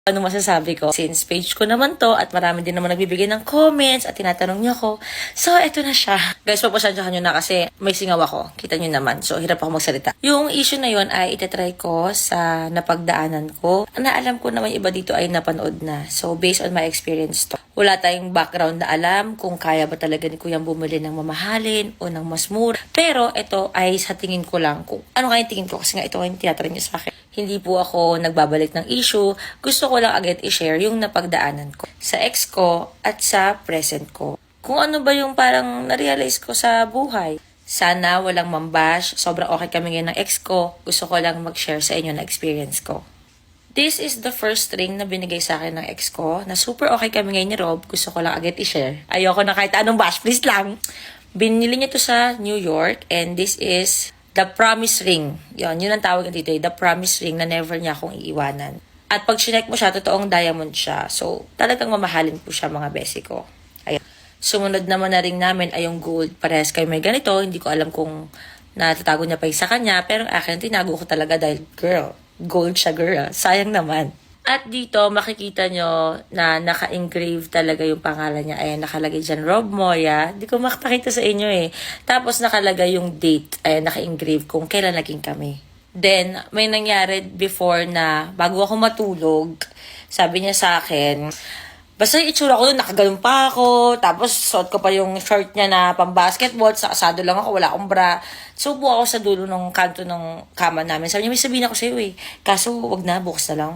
Ano masasabi ko? Since page ko naman to at marami din naman nagbibigay ng comments at tinatanong niya ko. So, eto na siya. Guys, papasensyahan nyo na kasi may singaw ako. Kita nyo naman. So, hirap ako magsalita. Yung issue na yon ay itatry ko sa napagdaanan ko. Na alam ko naman iba dito ay napanood na. So, based on my experience to. Wala tayong background na alam kung kaya ba talaga ni Kuyang bumili ng mamahalin o ng mas mura. Pero, ito ay sa tingin ko lang. Kung ano kaya tingin ko kasi nga ito ay tinatry niya sa akin. Hindi po ako nagbabalik ng issue. Gusto ko lang agad i-share yung napagdaanan ko sa ex ko at sa present ko. Kung ano ba yung parang na-realize ko sa buhay. Sana walang mambash. Sobrang okay kami ngayon ng ex ko. Gusto ko lang mag-share sa inyo na experience ko. This is the first ring na binigay sa akin ng ex ko na super okay kami ngayon ni Rob. Gusto ko lang agad i-share. Ayoko na kahit anong bash. Please lang. Binili niya to sa New York and this is the promise ring. Yun ang tawag dito eh. The promise ring na never niya akong iiwanan. At pag chinek mo siya, totoong diamond siya. So, talagang mamahalin po siya mga besi ko. Ayan. Sumunod naman na ring namin ay yung gold. Parehas kayo may ganito. Hindi ko alam kung natatago niya pa yung sa kanya. Pero akin, tinago ko talaga dahil, girl, gold siya, girl. Sayang naman. At dito, makikita nyo na naka-engrave talaga yung pangalan niya. Ayan, nakalagay dyan, Rob Moya. Hindi ko makapakita sa inyo eh. Tapos nakalagay yung date. Ayan, naka-engrave kung kailan naging kami. Then, may nangyari before na bago ako matulog, sabi niya sa akin, basta yung itsura ko doon, nakaganon pa ako. Tapos, suot ko pa yung shirt niya na pang-basketball. Sakasado lang ako, wala akong bra. So, buo ako sa dulo ng kanto ng kama namin. Sabi niya, may sabihin ako sa'yo eh. Kaso, wag na, bukas na lang.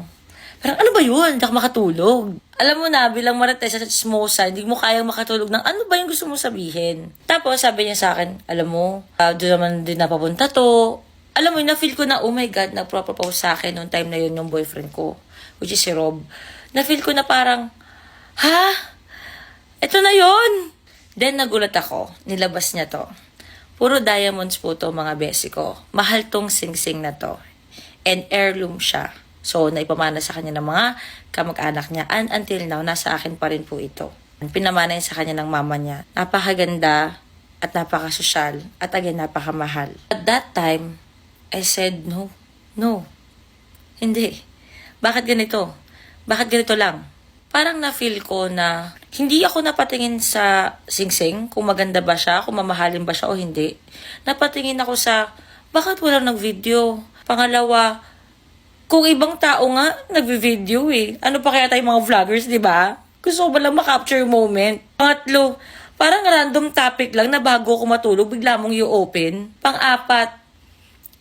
Parang, ano ba yun? Hindi ako makatulog. Alam mo na, bilang marites at chismosa, hindi mo kayang makatulog ng ano ba yung gusto mo sabihin. Tapos, sabi niya sa akin, alam mo, doon naman din napapunta to. Alam mo, na-feel ko na, oh my God, nagpropose sa akin noong time na yun yung boyfriend ko, which is si Rob. Na-feel ko na parang, ha? Ito na yun! Then, nagulat ako. Nilabas niya to. Puro diamonds po to, mga besi ko. Mahal tong sing-sing na to. And heirloom siya. So, naipamana sa kanya ng mga kamag-anak niya. And until now, nasa akin pa rin po ito. Pinamana sa kanya ng mama niya. Napakaganda at napakasosyal. At again, napakamahal. At that time, I said, no. Hindi. Bakit ganito? Bakit ganito lang? Parang na-feel ko na hindi ako napatingin sa sing-sing kung maganda ba siya, kung mamahalin ba siya o hindi. Napatingin ako sa, bakit walang nag-video? Pangalawa, kung ibang tao nga, nag-video eh. Ano pa kaya tayong mga vloggers, di ba? Gusto ko ba lang makapture yung moment? Pangatlo, parang random topic lang na bago ako matulog, bigla mong i-open. Pang-apat,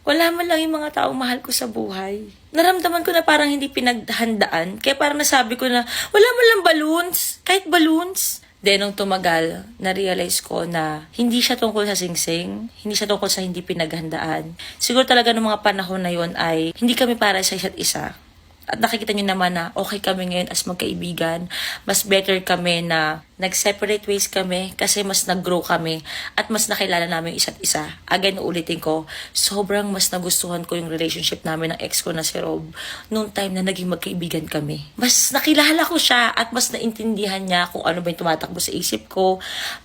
wala man lang yung mga taong mahal ko sa buhay. Naramdaman ko na parang hindi pinaghandaan. Kaya parang nasabi ko na, wala man lang balloons. Kahit balloons. Then, nung tumagal, na-realize ko na hindi siya tungkol sa sing-sing. Hindi siya tungkol sa hindi pinaghandaan. Siguro talaga ng mga panahon na yon ay hindi kami para sa isa't isa. At nakikita nyo naman na okay kami ngayon as magkaibigan. Mas better kami na nag-separate ways kami kasi mas nag-grow kami at mas nakilala namin isa't isa. Again, ulitin ko, sobrang mas nagustuhan ko yung relationship namin ng ex ko na si Rob noong time na naging magkaibigan kami. Mas nakilala ko siya at mas naintindihan niya kung ano ba yung tumatakbo sa isip ko.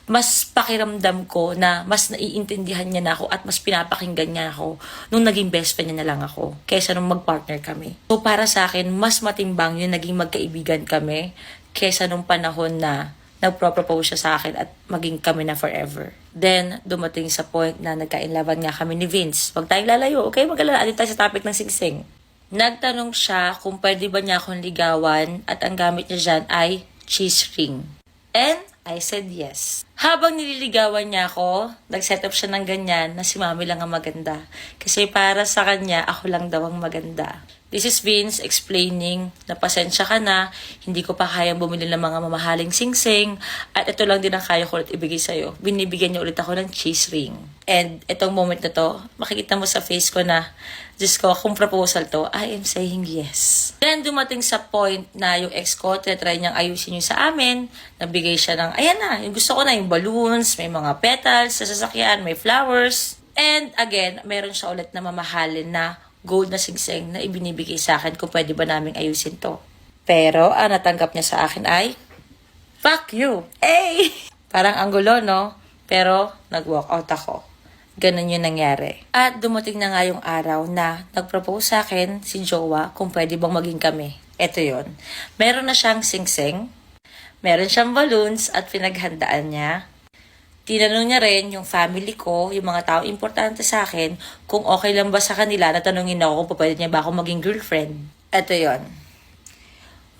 Mas pakiramdam ko na mas naiintindihan niya na ako at mas pinapakinggan niya ako nung naging best friend niya na lang ako kaysa nung mag-partner kami. So para sa akin, mas matimbang yung naging magkaibigan kami kaysa nung panahon na nagpro-propose siya sa akin at maging kami na forever. Then, dumating sa point na nagka-inlaban nga kami ni Vince. Huwag tayong lalayo, okay? Mag-alala tayo sa topic ng sing-sing. Nagtanong siya kung pwede ba niya akong ligawan at ang gamit niya dyan ay cheese ring. And I said yes. Habang nililigawan niya ako, nag-set up siya ng ganyan na si Mami lang ang maganda. Kasi para sa kanya, ako lang daw ang maganda. This is Vince explaining na pasensya ka na, hindi ko pa kayang bumili ng mga mamahaling sing-sing, at ito lang din ang kaya ko ulit ibigay sa'yo. Binibigyan niya ulit ako ng cheese ring. And itong moment na to, makikita mo sa face ko na, Diyos ko, kung proposal to, I am saying yes. Then dumating sa point na yung ex ko, try niyang ayusin yung sa amin, nabigay siya ng, ayan na, yung gusto ko na, yung balloons, may mga petals sa sasakyan, may flowers. And again, meron siya ulit na mamahalin na gold na singsing na ibinibigay sa akin kung pwede ba naming ayusin to. Pero, ang natanggap niya sa akin ay, fuck you! Hey! Parang anggulo, no? Pero, nag-walk out ako. Ganun yung nangyari. At dumating na nga yung araw na nag-propose sa akin si Jowa kung pwede bang maging kami. Ito yon. Meron na siyang singsing, meron siyang balloons at pinaghandaan niya. Tinanong niya rin yung family ko, yung mga tao importante sa akin, kung okay lang ba sa kanila na tanungin ako kung pwede niya ba ako maging girlfriend. Ito yon.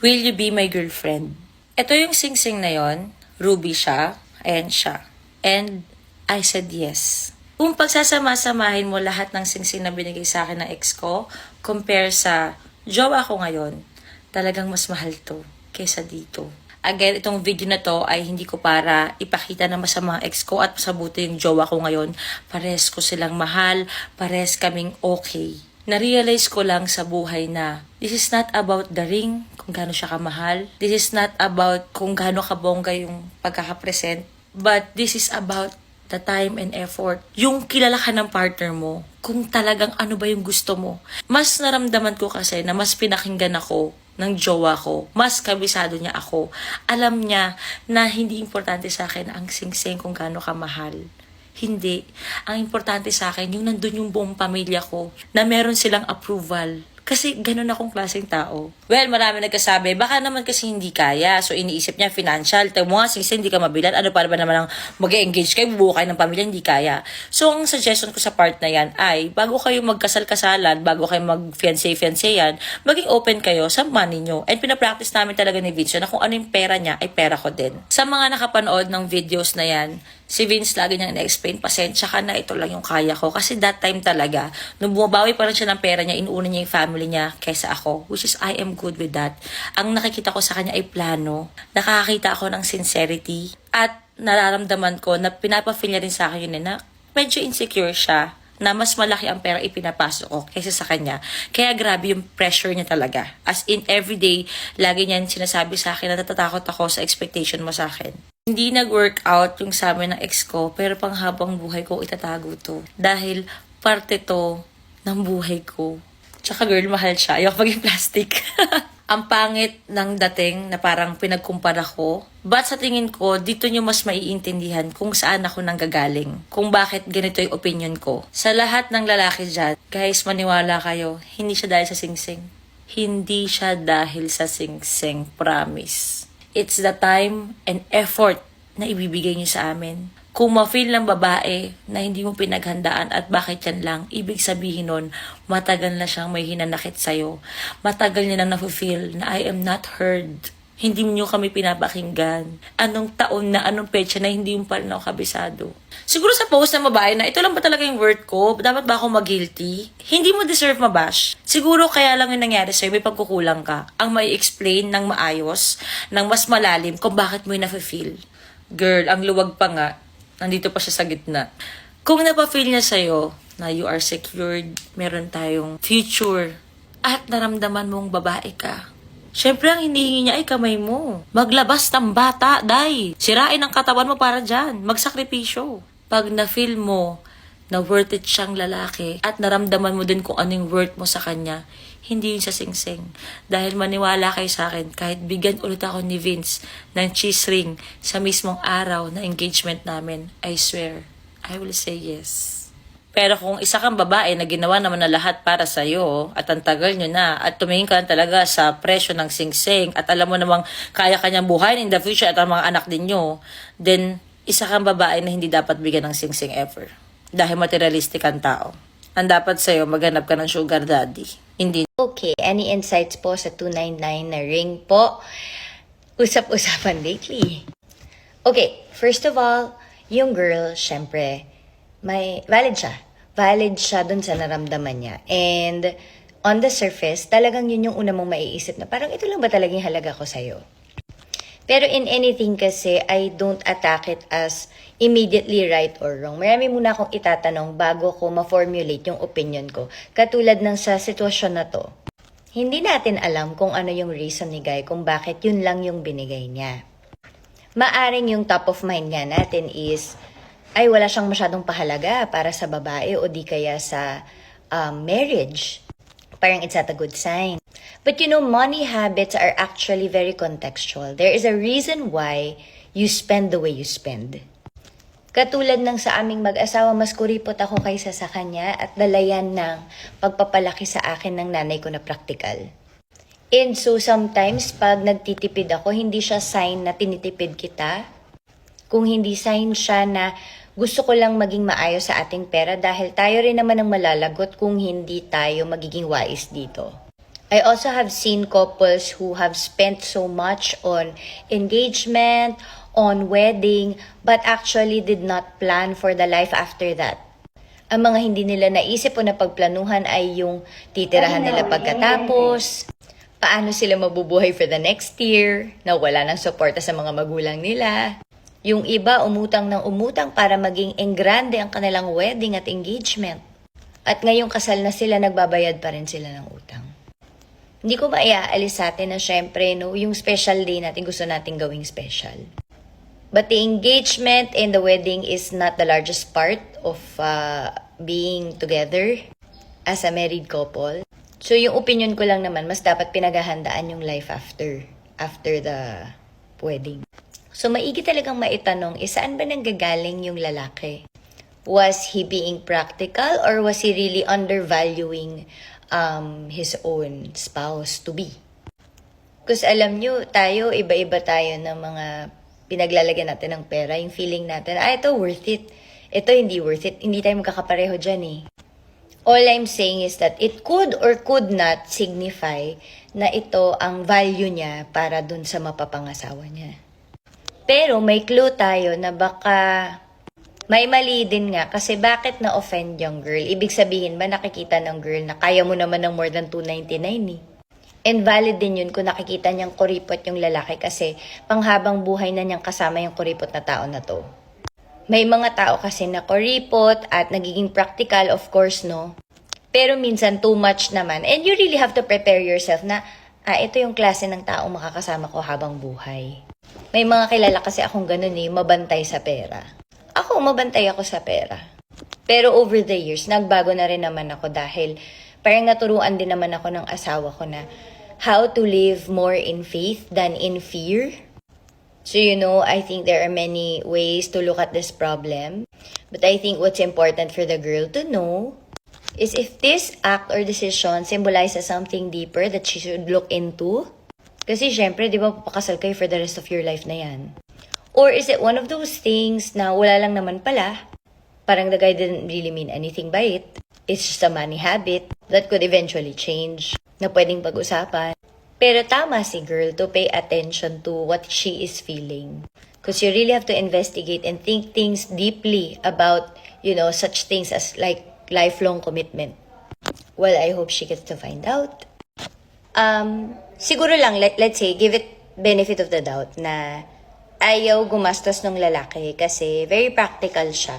Will you be my girlfriend? Ito yung singsing na yon. Ruby siya. Ayan siya. And I said yes. Kung pagsasama-samahin mo lahat ng singsing na binigay sa akin ng ex ko, compare sa jowa ko ngayon, talagang mas mahal to kaysa dito. Again, itong video na to ay hindi ko para ipakita na masama ang ex ko at masabuti yung jowa ko ngayon. Pares ko silang mahal, pares kaming okay. Na-realize ko lang sa buhay na this is not about the ring, kung gaano siya kamahal. This is not about kung gaano kabongga yung pagkakapresent. But this is about the time and effort. Yung kilala ka ng partner mo, kung talagang ano ba yung gusto mo. Mas naramdaman ko kasi na mas pinakinggan ako ng jowa ko. Mas kabisado niya ako. Alam niya na hindi importante sa akin ang singsing kung gaano kamahal. Hindi. Ang importante sa akin, yung nandun yung buong pamilya ko, na meron silang approval. Kasi ganun akong klaseng tao. Well, marami nagkasabi, baka naman kasi hindi kaya. So, iniisip niya, financial. Tayo mo nga, hindi ka mabilan. Ano para ba naman ang mag-engage kayo, bubuo kayo ng pamilya, hindi kaya. So, ang suggestion ko sa part na yan ay, bago kayo magkasal-kasalan, bago kayo mag-fiancé-fiancéyan, maging open kayo sa money nyo. And pinapractice namin talaga ni Vince na kung ano yung pera niya, ay pera ko din. Sa mga nakapanood ng videos na yan, si Vince lagi niyang na-explain, pasensya ka na, ito lang yung kaya ko. Kasi that time talaga, nung bumabawi pa rin siya ng pera niya, inuuna niya yung family niya kaysa ako. Which is, I am good with that. Ang nakikita ko sa kanya ay plano. Nakakakita ako ng sincerity. At nararamdaman ko na pinapafeel niya rin sa akin yun na medyo insecure siya na mas malaki ang pera ipinapasok ko kaysa sa kanya. Kaya grabe yung pressure niya talaga. As in, everyday, lagi niyan sinasabi sa akin na natatakot ako sa expectation mo sa akin. Hindi nag-work out yung sa amin ng ex ko, pero panghabang buhay ko itatago to. Dahil parte to ng buhay ko. Tsaka girl, mahal siya. Ayoko maging plastic. Ang pangit ng dating na parang pinagkumpara ko. But sa tingin ko, dito nyo mas maiintindihan kung saan ako nanggagaling. Kung bakit ganito yung opinion ko. Sa lahat ng lalaki dyan, guys, maniwala kayo, hindi siya dahil sa singsing. Hindi siya dahil sa singsing, promise. It's the time and effort na ibibigay niyo sa amin. Kung ma-feel ng babae na hindi mo pinaghandaan at bakit yan lang, ibig sabihin nun, matagal na siyang may hinanakit sa'yo. Matagal niya nang na-feel na I am not heard. Hindi niyo kami pinapakinggan. Anong taon na, anong petsa na hindi mo pa rin ako kabisado. Siguro sa post ng babae na ito lang ba talaga yung worth ko? Dapat ba ako mag-guilty? Hindi mo deserve mabash. Siguro kaya lang yung nangyari sa'yo, may pagkukulang ka. Ang may explain ng maayos, ng mas malalim kung bakit mo yung na-feel. Girl, ang luwag pa nga. Nandito pa siya sa gitna. Kung napafeel niya sa'yo na you are secured, meron tayong future, at naramdaman mong babae ka, syempre ang hinihingi niya ay kamay mo. Maglabas ng bata, day. Sirain ang katawan mo para dyan. Magsakripisyo. Pag na-feel mo na worth it siyang lalaki at naramdaman mo din kung anong worth mo sa kanya, hindi yun sa singsing. Dahil maniwala kayo sa akin, kahit bigyan ulit ako ni Vince ng cheese ring sa mismong araw na engagement namin, I swear, I will say yes. Pero kung isa kang babae na ginawa naman na lahat para sa'yo at ang tagal nyo na at tumingin ka lang talaga sa presyo ng singsing at alam mo namang kaya kanyang buhayin in the future at ang mga anak din nyo, then isa kang babae na hindi dapat bigyan ng singsing ever. Dahil materialistic ang tao. Ang dapat sa'yo, maghanap ka ng sugar daddy. Hindi. Okay, any insights po sa 299 na ring po? Usap-usapan lately. Okay, first of all, yung girl, syempre, may valid siya. Valid siya dun sa naramdaman niya. And on the surface, talagang yun yung una mong maiisip na parang ito lang ba talagang halaga ko sa'yo? Pero in anything kasi, I don't attack it as immediately right or wrong. Marami muna akong itatanong bago ko ma-formulate yung opinion ko. Katulad ng sa sitwasyon na to. Hindi natin alam kung ano yung reason ni Guy kung bakit yun lang yung binigay niya. Maaring yung top of mind nga natin is, ay wala siyang masyadong pahalaga para sa babae o di kaya sa marriage. Parang it's not a good sign. But you know, money habits are actually very contextual. There is a reason why you spend the way you spend. Katulad ng sa aming mag-asawa, mas kuripot ako kaysa sa kanya at dalayan ng pagpapalaki sa akin ng nanay ko na practical. And so sometimes pag nagtitipid ako, hindi siya sign na tinitipid kita. Kung hindi sign siya na gusto ko lang maging maayos sa ating pera dahil tayo rin naman ang malalagot kung hindi tayo magiging wais dito. I also have seen couples who have spent so much on engagement, on wedding, but actually did not plan for the life after that. Ang mga hindi nila naisip o napagplanuhan ay yung titirahan nila pagkatapos, paano sila mabubuhay for the next year, na wala ng suporta sa mga magulang nila. Yung iba umutang ng umutang para maging enggrande ang kanilang wedding at engagement. At ngayong kasal na sila, nagbabayad pa rin sila ng utang. Hindi ko maiaalis sa atin na syempre, no, yung special day natin gusto natin gawing special. But the engagement and the wedding is not the largest part of being together as a married couple. So yung opinion ko lang naman, mas dapat pinaghahandaan yung life after the wedding. So maigi talagang maitanong, saan ba nanggagaling yung lalaki? Was he being practical or was he really undervaluing his own spouse to be? Because alam nyo, tayo, iba-iba tayo ng mga pinaglalagyan natin ng pera. Yung feeling natin, ito worth it. Ito hindi worth it. Hindi tayo magkakapareho dyan eh. All I'm saying is that it could or could not signify na ito ang value niya para dun sa mapapangasawa niya. Pero may clue tayo na baka may mali din nga kasi bakit na-offend yung girl? Ibig sabihin ba nakikita ng girl na kaya mo naman ng more than $299 eh? And valid din yun kung nakikita niyang kuripot yung lalaki kasi panghabang buhay na niyang kasama yung kuripot na tao na to. May mga tao kasi na kuripot at nagiging practical, of course, no? Pero minsan too much naman. And you really have to prepare yourself na, ito yung klase ng taong makakasama ko habang buhay. May mga kilala kasi akong ganun eh, mabantay sa pera. Ako, mabantay ako sa pera. Pero over the years, nagbago na rin naman ako dahil parang naturuan din naman ako ng asawa ko na how to live more in faith than in fear. So, I think there are many ways to look at this problem. But I think what's important for the girl to know is if this act or decision symbolizes something deeper that she should look into. Kasi syempre, di ba, papakasal kayo for the rest of your life na yan. Or is it one of those things na wala lang naman pala? Parang the guy didn't really mean anything by it. It's just a money habit that could eventually change, na pwedeng pag-usapan. Pero tama si girl to pay attention to what she is feeling. Because you really have to investigate and think things deeply about, such things as like lifelong commitment. Well, I hope she gets to find out. Siguro lang, let's say, give it benefit of the doubt na ayaw gumastos ng lalaki kasi very practical siya.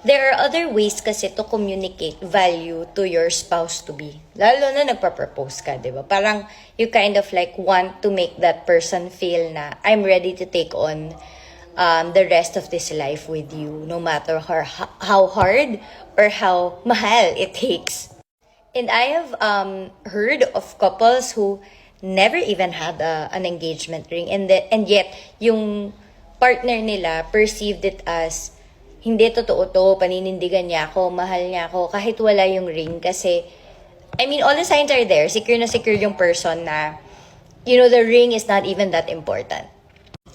There are other ways kasi to communicate value to your spouse to be. Lalo na nagpa-propose ka, di ba? Parang you kind of like want to make that person feel na I'm ready to take on the rest of this life with you, no matter how hard or how mahal it takes. And I have heard of couples who never even had an engagement ring and yet yung partner nila perceived it as hindi totoo to, paninindigan niya ako, mahal niya ako, kahit wala yung ring. Kasi, all the signs are there. Secure na secure yung person na, the ring is not even that important.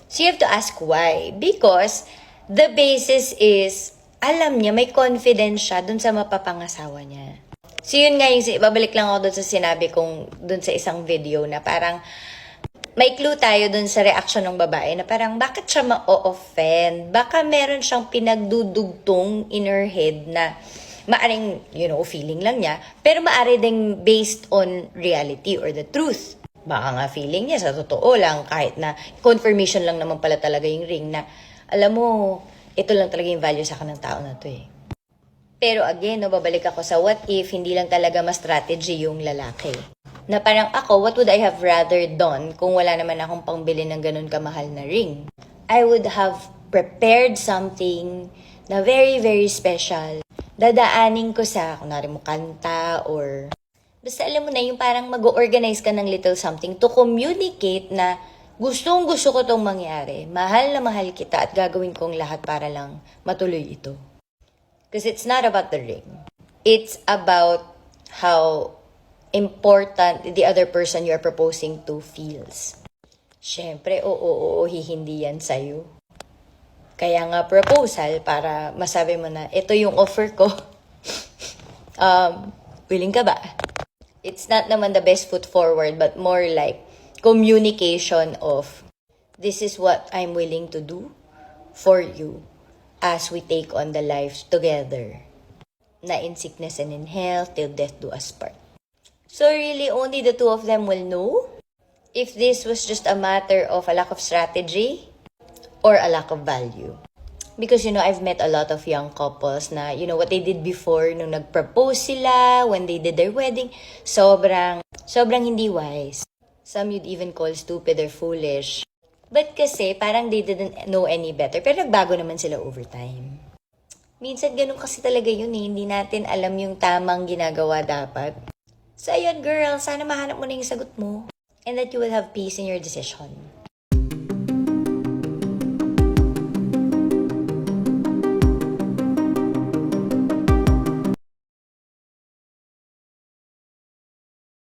So you have to ask why. Because the basis is, alam niya, may confidence siya dun sa mapapangasawa niya. So yun nga yung, babalik lang ako dun sa sinabi kong, dun sa isang video na parang, may clue tayo dun sa reaction ng babae na parang bakit siya ma-offend? Baka meron siyang pinagdudugtong in her head na maaring, feeling lang niya, pero maari ding based on reality or the truth. Baka nga feeling niya sa totoo lang, kahit na confirmation lang naman pala talaga yung ring na, alam mo, ito lang talaga yung value sa kanang tao na to eh. Pero again, babalik ako sa what if hindi lang talaga ma-strategy yung lalaki. Na parang ako, what would I have rather done kung wala naman akong pangbili ng ganun kamahal na ring? I would have prepared something na very, very special. Dadaanin ko sa, kunwari mo kanta or... Basta alam mo na, yung parang mag-organize ka ng little something to communicate na gustong-gusto ko tong mangyari. Mahal na mahal kita at gagawin kong lahat para lang matuloy ito. Because it's not about the ring. It's about how important the other person you're proposing to feels. Syempre, oo, hindi yan sa'yo. Kaya nga proposal para masabi mo na, ito yung offer ko. Willing ka ba? It's not naman the best foot forward, but more like communication of, this is what I'm willing to do for you as we take on the life together. Na in sickness and in health, till death do us part. So really, only the two of them will know if this was just a matter of a lack of strategy or a lack of value. Because, I've met a lot of young couples na, what they did before, nung nag-propose sila, when they did their wedding, sobrang hindi wise. Some you'd even call stupid or foolish. But kasi, parang they didn't know any better. Pero nagbago naman sila over time. Minsan ganun kasi talaga yun eh. Hindi natin alam yung tamang ginagawa dapat. So ayun girl, sana mahanap mo na yung sagot mo. And that you will have peace in your decision.